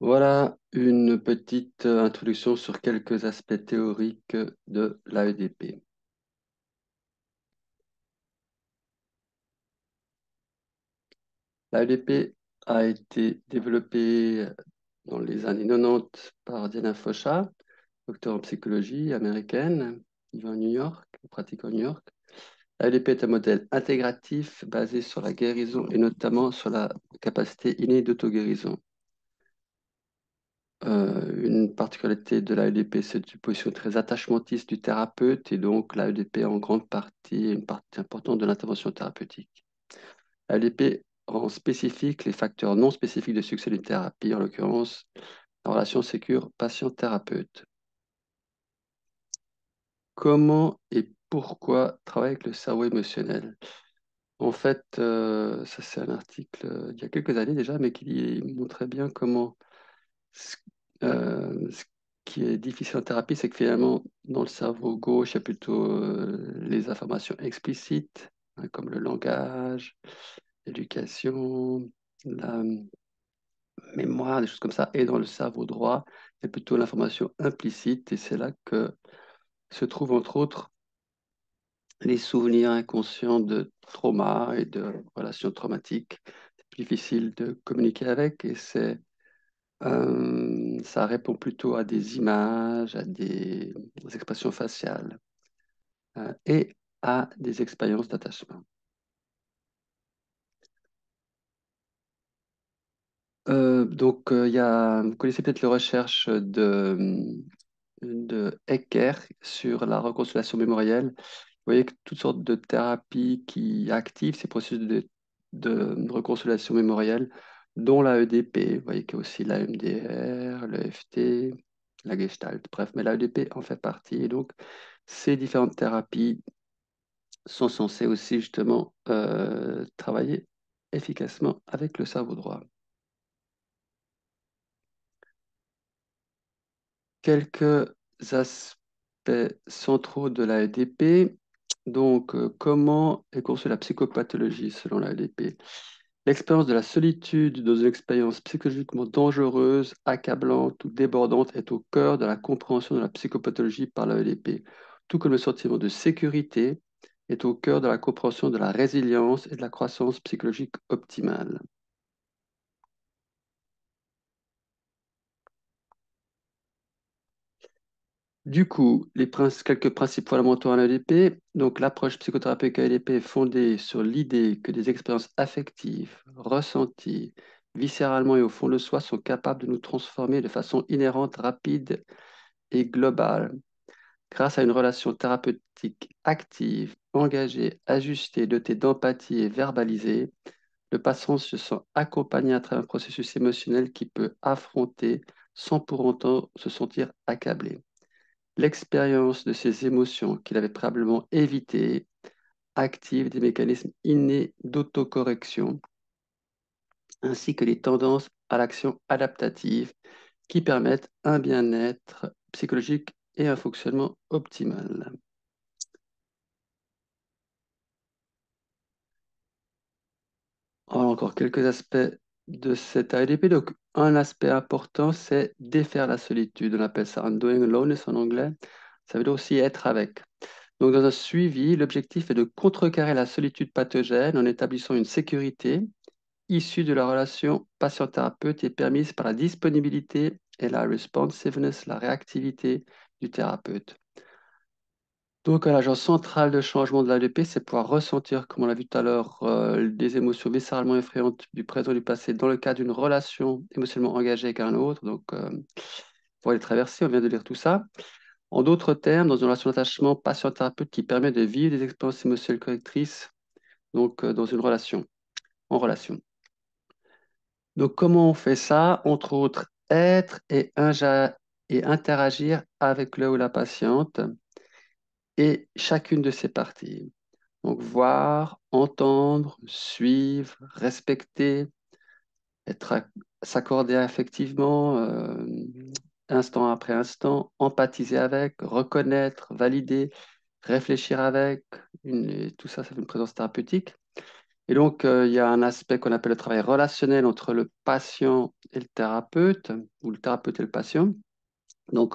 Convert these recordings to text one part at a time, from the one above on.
Voilà une petite introduction sur quelques aspects théoriques de l'AEDP. L'AEDP a été développée dans les années 90 par Diana Fosha, docteur en psychologie américaine, vivant à New York, pratique à New York. L'AEDP est un modèle intégratif basé sur la guérison et notamment sur la capacité innée d'auto-guérison. Une particularité de l'AEDP, c'est une position très attachmentiste du thérapeute et donc l'AEDP est en grande partie une partie importante de l'intervention thérapeutique. L'AEDP rend spécifiques les facteurs non spécifiques de succès d'une thérapie, en l'occurrence la relation sécure patient-thérapeute. Comment et pourquoi travailler avec le cerveau émotionnel? En fait, ça c'est un article d'il y a quelques années déjà, mais qui montrait bien comment Ce ce qui est difficile en thérapie, c'est que finalement, dans le cerveau gauche, il y a plutôt les informations explicites, hein, comme le langage, l'éducation, la mémoire, des choses comme ça. Et dans le cerveau droit, il y a plutôt l'information implicite. Et c'est là que se trouvent, entre autres, les souvenirs inconscients de traumas et de relations traumatiques. C'est plus difficile de communiquer avec et ça répond plutôt à des images, à des expressions faciales et à des expériences d'attachement. Vous connaissez peut-être les recherches de Ecker sur la reconsolidation mémorielle. Vous voyez que toutes sortes de thérapies qui activent ces processus de reconsolidation mémorielle, dont la EDP. Vous voyez qu'il y a aussi la MDR, le FT, la Gestalt, bref, mais la EDP en fait partie. Et donc, ces différentes thérapies sont censées aussi justement travailler efficacement avec le cerveau droit. Quelques aspects centraux de la EDP. Donc, comment est conçue la psychopathologie selon la EDP? L'expérience de la solitude dans une expérience psychologiquement dangereuse, accablante ou débordante est au cœur de la compréhension de la psychopathologie par la EDP, tout comme le sentiment de sécurité est au cœur de la compréhension de la résilience et de la croissance psychologique optimale. Du coup, quelques principes fondamentaux en ADP. Donc, l'approche psychothérapeutique à ADP est fondée sur l'idée que des expériences affectives, ressenties, viscéralement et au fond de soi sont capables de nous transformer de façon inhérente, rapide et globale. Grâce à une relation thérapeutique active, engagée, ajustée, dotée d'empathie et verbalisée, le patient se sent accompagné à travers un processus émotionnel qui peut affronter sans pour autant se sentir accablé. L'expérience de ces émotions qu'il avait probablement évitées active des mécanismes innés d'autocorrection ainsi que les tendances à l'action adaptative qui permettent un bien-être psychologique et un fonctionnement optimal. Alors, encore quelques aspects de cette AEDP. Donc, un aspect important, c'est défaire la solitude. On appelle ça undoing aloneness en anglais. Ça veut dire aussi être avec. Donc, dans un suivi, l'objectif est de contrecarrer la solitude pathogène en établissant une sécurité issue de la relation patient-thérapeute et permise par la disponibilité et la responsiveness, la réactivité du thérapeute. Donc, l'agent central de changement de l'ADP, c'est pouvoir ressentir, comme on l'a vu tout à l'heure, des émotions viscéralement effrayantes du présent et du passé dans le cadre d'une relation émotionnellement engagée avec un autre. Donc, pour les traverser, on vient de lire tout ça. En d'autres termes, dans une relation d'attachement patient-thérapeute qui permet de vivre des expériences émotionnelles correctrices, donc dans une relation, en relation. Donc, comment on fait ça? Entre autres, être et interagir avec le ou la patiente et chacune de ses parties. Donc, voir, entendre, suivre, respecter, s'accorder affectivement, instant après instant, empathiser avec, reconnaître, valider, réfléchir avec, tout ça, ça fait une présence thérapeutique. Et donc, il y a un aspect qu'on appelle le travail relationnel entre le patient et le thérapeute, ou le thérapeute et le patient. Donc,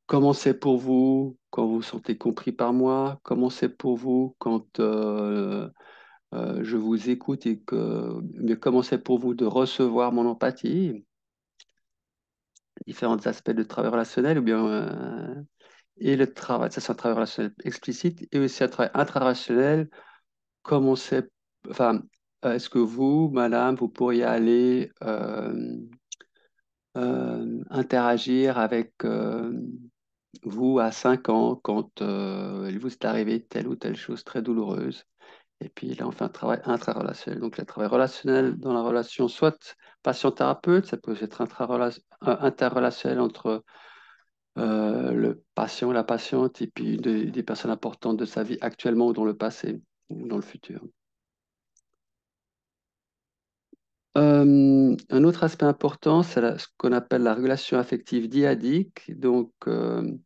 comment c'est pour vous quand vous vous sentez compris par moi? Comment c'est pour vous quand je vous écoute et mais comment c'est pour vous de recevoir mon empathie? Différents aspects de travail relationnel, ou bien et le travail, ça c'est un travail relationnel explicite, et aussi un travail intrarationnel. Comment c'est, enfin, est-ce que vous, madame, vous pourriez aller interagir avec vous à 5 ans quand il vous est arrivé telle ou telle chose très douloureuse? Et puis là, on fait un travail intrarelationnel. Donc, le travail relationnel dans la relation, soit patient-thérapeute, ça peut être interrelationnel entre le patient, la patiente, et puis des personnes importantes de sa vie actuellement ou dans le passé ou dans le futur. Un autre aspect important, c'est ce qu'on appelle la régulation affective dyadique. Donc, comme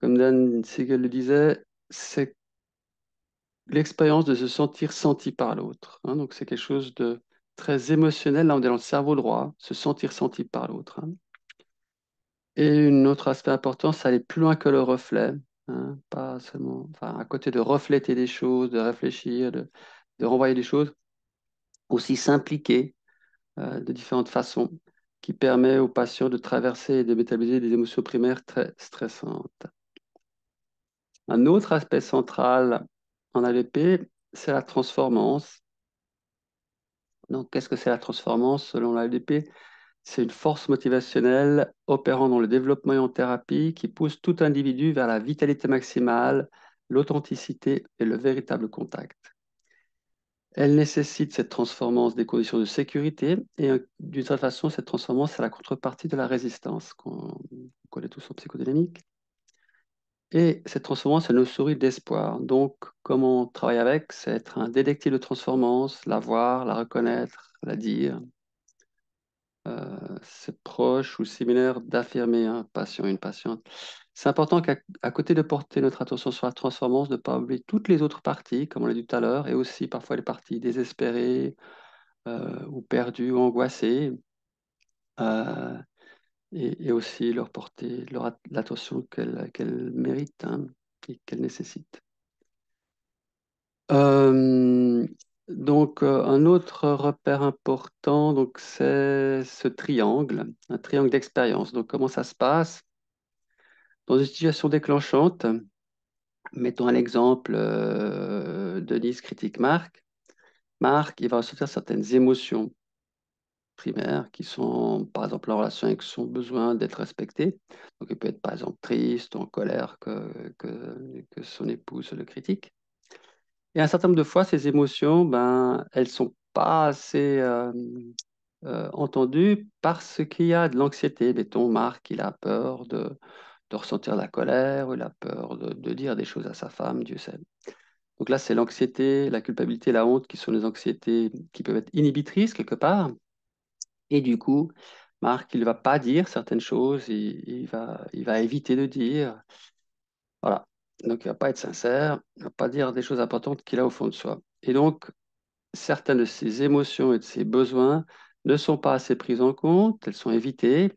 Dan Siegel le disait, c'est l'expérience de se sentir senti par l'autre, hein. Donc, c'est quelque chose de très émotionnel. Là, on est dans le cerveau droit, se sentir senti par l'autre, hein. Et un autre aspect important, c'est aller plus loin que le reflet, hein. Pas seulement, enfin, à côté de refléter des choses, de réfléchir, de renvoyer des choses, aussi s'impliquer de différentes façons, qui permet aux patients de traverser et de métaboliser des émotions primaires très stressantes. Un autre aspect central en ALP, c'est la transformance. Donc, qu'est-ce que c'est la transformance selon l'ALP? C'est une force motivationnelle opérant dans le développement et en thérapie qui pousse tout individu vers la vitalité maximale, l'authenticité et le véritable contact. Elle nécessite cette transformance des conditions de sécurité et d'une certaine façon, cette transformance, c'est la contrepartie de la résistance qu'on connaît tous en psychodynamique. Et cette transformance, elle nous sourit d'espoir. Donc, comment on travaille avec? C'est être un détective de transformance, la voir, la reconnaître, la dire. C'est proche ou similaire d'affirmer un patient, une patiente. C'est important qu'à côté de porter notre attention sur la transformance, de ne pas oublier toutes les autres parties, comme on l'a dit tout à l'heure, et aussi parfois les parties désespérées, ou perdues ou angoissées, euh, et aussi leur porter l'attention qu'elles méritent, hein, et qu'elles nécessitent. Euh, donc, un autre repère important, donc, c'est ce triangle, un triangle d'expérience. Donc, comment ça se passe? Dans une situation déclenchante, mettons un exemple, Denise critique Marc. Marc, il va ressentir certaines émotions primaires qui sont, par exemple, en relation avec son besoin d'être respecté. Donc, il peut être, par exemple, triste ou en colère que son épouse le critique. Et un certain nombre de fois, ces émotions, ben, elles sont pas assez entendues parce qu'il y a de l'anxiété. Mettons, Marc, il a peur de ressentir la colère, ou il a peur de dire des choses à sa femme, Dieu sait. Donc là, c'est l'anxiété, la culpabilité, la honte qui sont des anxiétés qui peuvent être inhibitrices quelque part. Et du coup, Marc, il ne va pas dire certaines choses, il va éviter de dire. Voilà. Donc, il ne va pas être sincère, il ne va pas dire des choses importantes qu'il a au fond de soi. Et donc, certaines de ces émotions et de ces besoins ne sont pas assez prises en compte, elles sont évitées,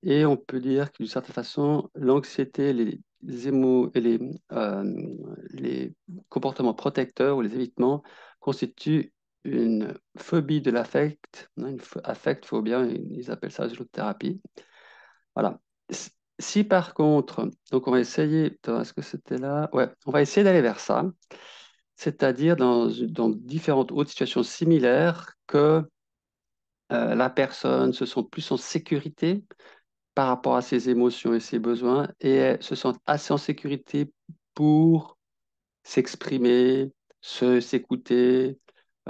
et on peut dire que d'une certaine façon, l'anxiété, euh, les comportements protecteurs ou les évitements constituent une phobie de l'affect, hein, une affect-phobie, ils appellent ça la thérapie. Voilà. Si par contre, donc on va essayer, attends, est-ce que c'était là? Ouais, on va essayer d'aller vers ça, c'est-à-dire dans différentes autres situations similaires que la personne se sent plus en sécurité par rapport à ses émotions et ses besoins et elle se sent assez en sécurité pour s'exprimer, s'écouter,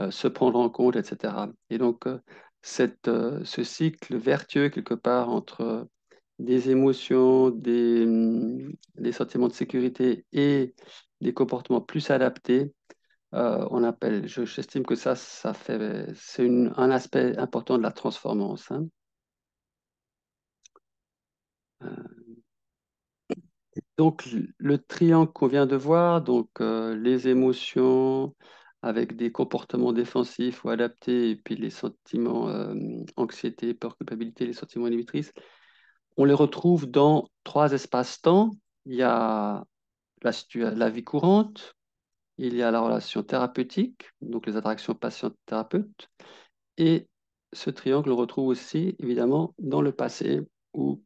se prendre en compte, etc. Et donc, ce cycle vertueux quelque part entre des émotions, des sentiments de sécurité et des comportements plus adaptés, on appelle, j'estime que ça fait, c'est un aspect important de la transformance, hein. Euh, donc, le triangle qu'on vient de voir, donc les émotions, avec des comportements défensifs ou adaptés, et puis les sentiments anxiété, peur, culpabilité, les sentiments inhibitrices, on les retrouve dans trois espaces-temps. Il y a la vie courante, il y a la relation thérapeutique, donc les interactions patient-thérapeute, et ce triangle, on le retrouve aussi évidemment dans le passé où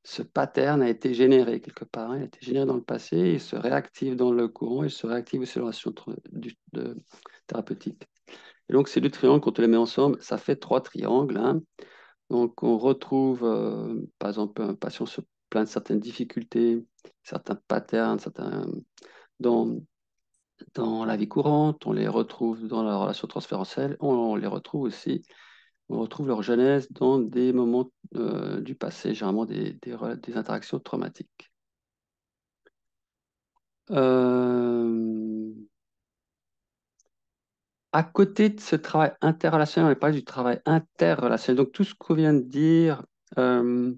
ce pattern a été généré quelque part, hein. Il a été généré dans le passé, il se réactive dans le courant, il se réactive aussi dans la relation thérapeutique. Et donc ces deux triangles, quand on les met ensemble, ça fait trois triangles, hein. Donc on retrouve, par exemple, un patient se plaint de certaines difficultés, certains patterns, dans, dans la vie courante, on les retrouve dans la relation transférentielle, on les retrouve aussi, on retrouve leur genèse dans des moments du passé, généralement des interactions traumatiques. Euh, à côté de ce travail interrelationnel, on parle du travail interrelationnel. Donc tout ce qu'on vient de dire euh,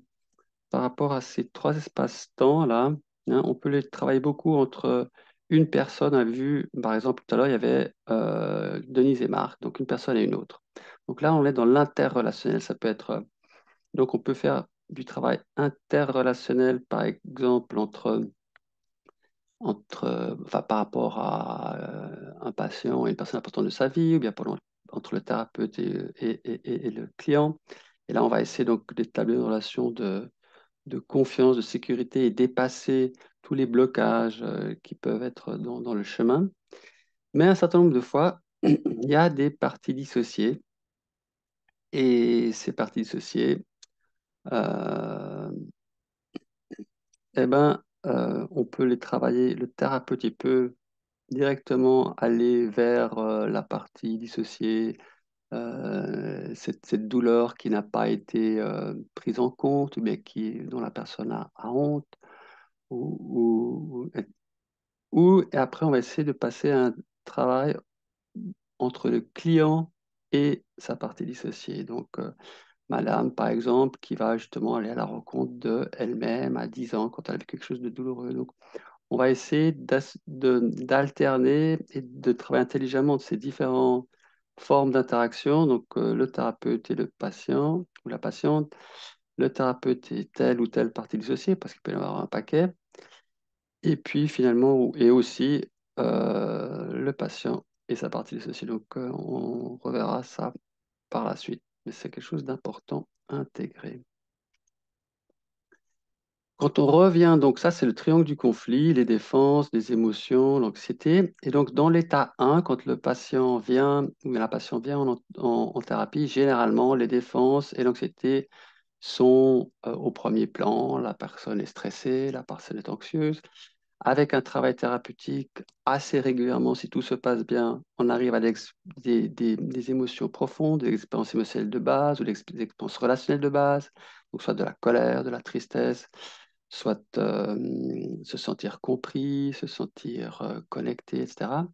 par rapport à ces trois espaces-temps-là, hein, on peut les travailler beaucoup entre une personne. On a vu, par exemple, tout à l'heure, il y avait Denise et Marc, donc une personne et une autre. Donc là, on est dans l'interrelationnel. Ça peut être, donc on peut faire du travail interrelationnel, par exemple, enfin, par rapport à un patient et une personne importante de sa vie, ou bien entre le thérapeute et le client. Et là, on va essayer donc d'établir une relation de confiance, de sécurité et dépasser tous les blocages qui peuvent être dans le chemin. Mais un certain nombre de fois, il y a des parties dissociées. Et ces parties dissociées, euh, on peut les travailler. Le thérapeute, il peut directement aller vers la partie dissociée, cette douleur qui n'a pas été prise en compte, mais dont la personne a honte, ou, et après on va essayer de passer à un travail entre le client et sa partie dissociée. Donc, madame, par exemple, qui va justement aller à la rencontre de elle-même à 10 ans quand elle a vu quelque chose de douloureux. Donc, on va essayer d'alterner et de travailler intelligemment de ces différentes formes d'interaction. Donc, le thérapeute et le patient ou la patiente, le thérapeute et telle ou telle partie dissociée, parce qu'il peut y en avoir un paquet. Et puis finalement, et aussi le patient et sa partie dissociée. Donc, on reverra ça par la suite. Mais c'est quelque chose d'important à intégrer. Quand on revient, donc ça c'est le triangle du conflit, les défenses, les émotions, l'anxiété. Et donc dans l'état 1, quand le patient vient ou la patiente vient en thérapie, généralement les défenses et l'anxiété sont au premier plan. La personne est stressée, la personne est anxieuse. Avec un travail thérapeutique assez régulièrement, si tout se passe bien, on arrive à des émotions profondes, des expériences émotionnelles de base ou des expériences relationnelles de base, donc soit de la colère, de la tristesse, soit se sentir compris, se sentir connecté, etc.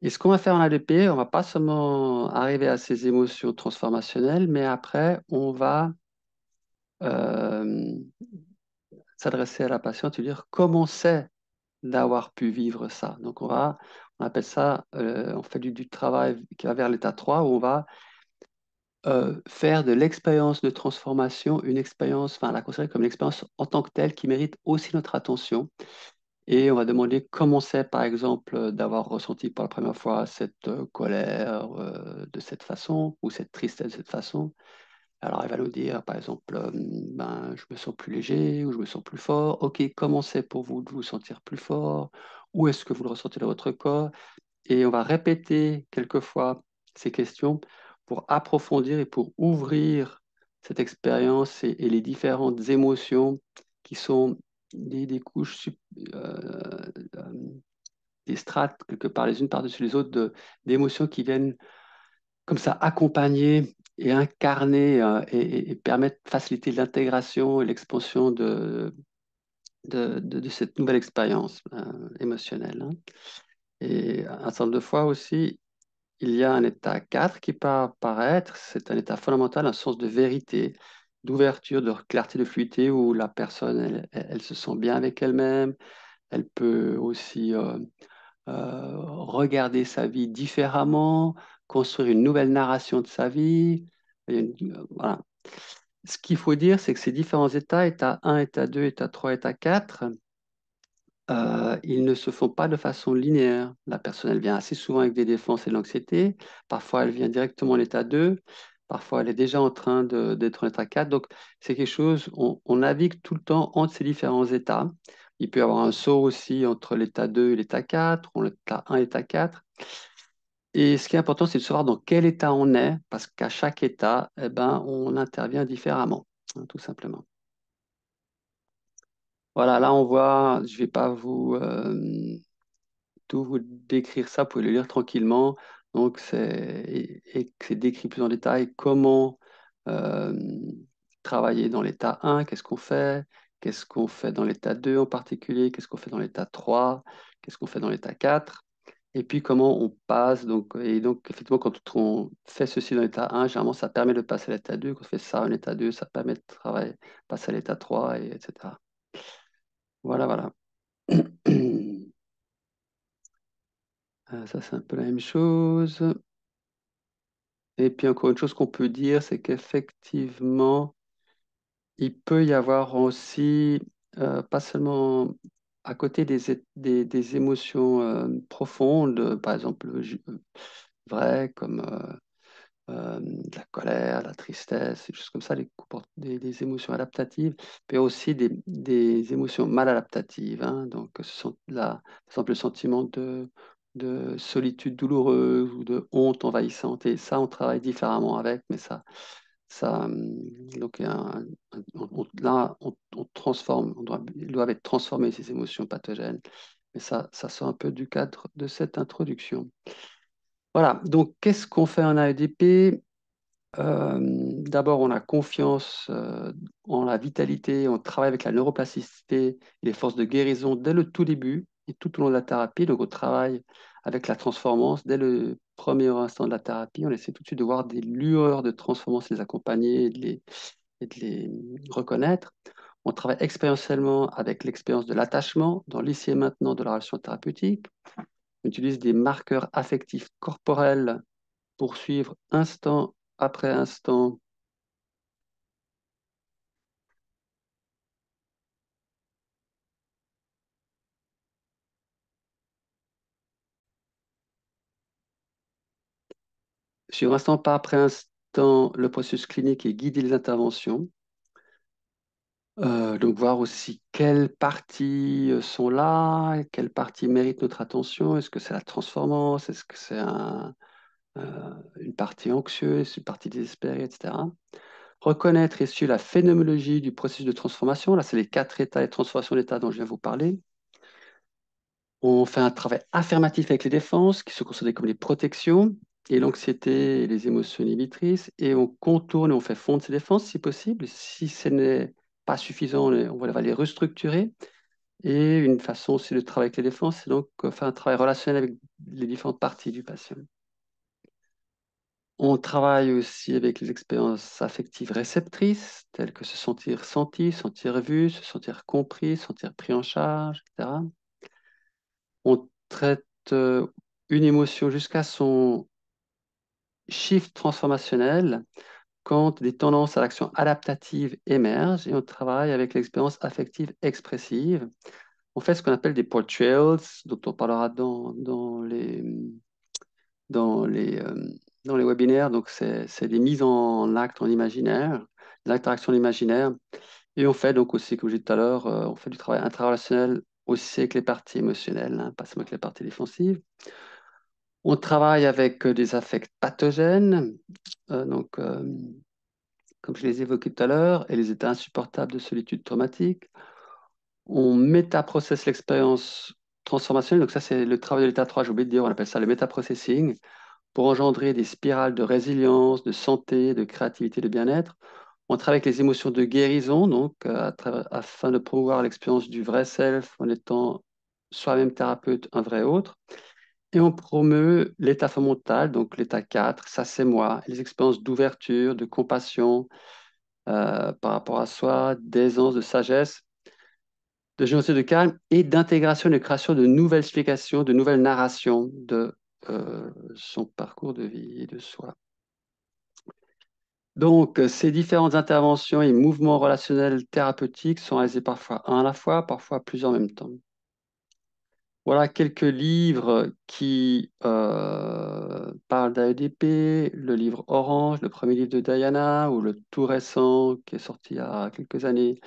Et ce qu'on va faire en ADP, on va pas seulement arriver à ces émotions transformationnelles, mais après, on va euh, s'adresser à la patiente et lui dire comment c'est d'avoir pu vivre ça. Donc on appelle ça, on fait du travail qui va vers l'état 3 où on va faire de l'expérience de transformation une expérience, enfin la considérer comme une expérience en tant que telle qui mérite aussi notre attention. Et on va demander comment c'est, par exemple, d'avoir ressenti pour la première fois cette colère de cette façon ou cette tristesse de cette façon. Alors, elle va nous dire, par exemple, ben, je me sens plus léger ou je me sens plus fort. OK, comment c'est pour vous de vous sentir plus fort? Où est-ce que vous le ressentez dans votre corps? Et on va répéter quelquefois ces questions pour approfondir et pour ouvrir cette expérience et les différentes émotions qui sont des couches, euh, des strates quelque part les unes par-dessus les autres d'émotions qui viennent comme ça accompagner et incarner et permettre, faciliter l'intégration et l'expansion de cette nouvelle expérience émotionnelle, hein. Et un certain nombre de fois aussi, il y a un état 4 qui peut apparaître, c'est un état fondamental, un sens de vérité, d'ouverture, de clarté, de fluidité, où la personne, elle se sent bien avec elle-même, elle peut aussi regarder sa vie différemment, construire une nouvelle narration de sa vie. Voilà. Ce qu'il faut dire, c'est que ces différents états, état 1, état 2, état 3, état 4, ils ne se font pas de façon linéaire. La personne, elle vient assez souvent avec des défenses et de l'anxiété. Parfois, elle vient directement en état 2. Parfois, elle est déjà en train d'être en état 4. Donc, c'est quelque chose, on navigue tout le temps entre ces différents états. Il peut y avoir un saut aussi entre l'état 2 et l'état 4, ou l'état 1 et l'état 4. Et ce qui est important, c'est de savoir dans quel état on est, parce qu'à chaque état, eh ben, on intervient différemment, hein, tout simplement. Voilà, là, on voit, je ne vais pas tout vous décrire ça, vous pouvez le lire tranquillement. Donc, et que c'est décrit plus en détail comment euh, travailler dans l'état 1, qu'est-ce qu'on fait dans l'état 2 en particulier, qu'est-ce qu'on fait dans l'état 3, qu'est-ce qu'on fait dans l'état 4, et puis comment on passe. Donc, et donc, effectivement, quand on fait ceci dans l'état 1, généralement, ça permet de passer à l'état 2. Quand on fait ça en état 2, ça permet de travailler, passer à l'état 3, et etc. Voilà, voilà. Ça, c'est un peu la même chose. Et puis encore une chose qu'on peut dire, c'est qu'effectivement, il peut y avoir aussi, pas seulement à côté des émotions profondes, par exemple vraies, comme de la colère, la tristesse, des choses comme ça, des émotions adaptatives, mais aussi des émotions mal adaptatives, hein. Donc, ce sont là, par exemple, le sentiment de solitude douloureuse ou de honte envahissante. Et ça, on travaille différemment avec, mais donc, là, on transforme, ils doivent être transformés, ces émotions pathogènes. Mais ça sort un peu du cadre de cette introduction. Voilà, donc qu'est-ce qu'on fait en AEDP? D'abord, on a confiance en la vitalité, on travaille avec la neuroplasticité et les forces de guérison dès le tout début et tout au long de la thérapie. Donc, on travaille avec la transformance dès le premier instant de la thérapie. On essaie tout de suite de voir des lueurs de transformance, les accompagner et de les reconnaître. On travaille expérientiellement avec l'expérience de l'attachement dans l'ici et maintenant de la relation thérapeutique. On utilise des marqueurs affectifs corporels pour suivre instant après instant suivre instant pas après instant le processus clinique et guider les interventions. Donc voir aussi quelles parties sont là, quelles parties méritent notre attention. Est-ce que c'est la transformance? Est-ce que c'est une partie anxieuse, une partie désespérée, etc. Reconnaître et suivre la phénoménologie du processus de transformation. Là, c'est les quatre états et transformations d'état dont je viens vous parler. On fait un travail affirmatif avec les défenses, qui sont considérées comme les protections, et l'anxiété et les émotions inhibitrices, et on contourne et on fait fondre ces défenses si possible. Si ce n'est pas suffisant, on va les restructurer. Et une façon aussi de travailler avec les défenses, c'est donc faire un travail relationnel avec les différentes parties du patient. On travaille aussi avec les expériences affectives réceptrices, telles que se sentir senti, sentir vu, se sentir compris, se sentir pris en charge, etc. On traite une émotion jusqu'à son shift transformationnel quand des tendances à l'action adaptative émergent et on travaille avec l'expérience affective expressive. On fait ce qu'on appelle des portrayals, dont on parlera dans les, euh, dans les webinaires. Donc, c'est des mises en acte en imaginaire, des interactions en imaginaire. Et on fait donc aussi, comme je disais tout à l'heure, on fait du travail intrarelationnel aussi avec les parties émotionnelles, hein, pas seulement avec les parties défensives. On travaille avec des affects pathogènes, donc, comme je les évoquais tout à l'heure, et les états insupportables de solitude traumatique. On métaprocesse l'expérience transformationnelle. Donc ça, c'est le travail de l'état 3, j'ai oublié de dire, on appelle ça le métaprocessing, pour engendrer des spirales de résilience, de santé, de créativité, de bien-être. On travaille avec les émotions de guérison, donc afin de promouvoir l'expérience du vrai self en étant soi-même thérapeute, un vrai autre. Et on promeut l'état fondamental, donc l'état 4, ça c'est moi, et les expériences d'ouverture, de compassion par rapport à soi, d'aisance, de sagesse. de généalogie de calme et d'intégration et de création de nouvelles explications, de nouvelles narrations de son parcours de vie et de soi. Donc, ces différentes interventions et mouvements relationnels thérapeutiques sont réalisés parfois un à la fois, parfois plusieurs en même temps. Voilà quelques livres qui parlent d'AEDP, le livre Orange, le premier livre de Diana, ou le tout récent qui est sorti il y a quelques années,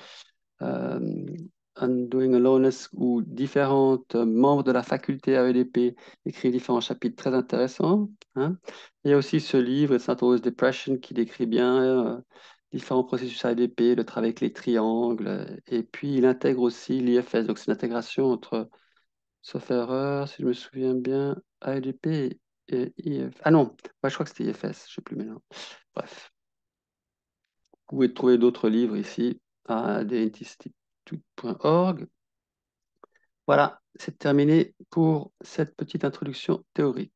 euh, Undoing Aloneness, où différents membres de la faculté AEDP écrivent différents chapitres très intéressants, hein. Il y a aussi ce livre, Saint Rose Depression, qui décrit bien différents processus AEDP, le travail avec les triangles, et puis il intègre aussi l'IFS, donc c'est une intégration entre, sauf erreur, si je me souviens bien, AEDP et IF. Ah non, ouais, je crois que c'était IFS, je ne sais plus maintenant. Bref, vous pouvez trouver d'autres livres ici à theinstitute.org. Voilà, c'est terminé pour cette petite introduction théorique.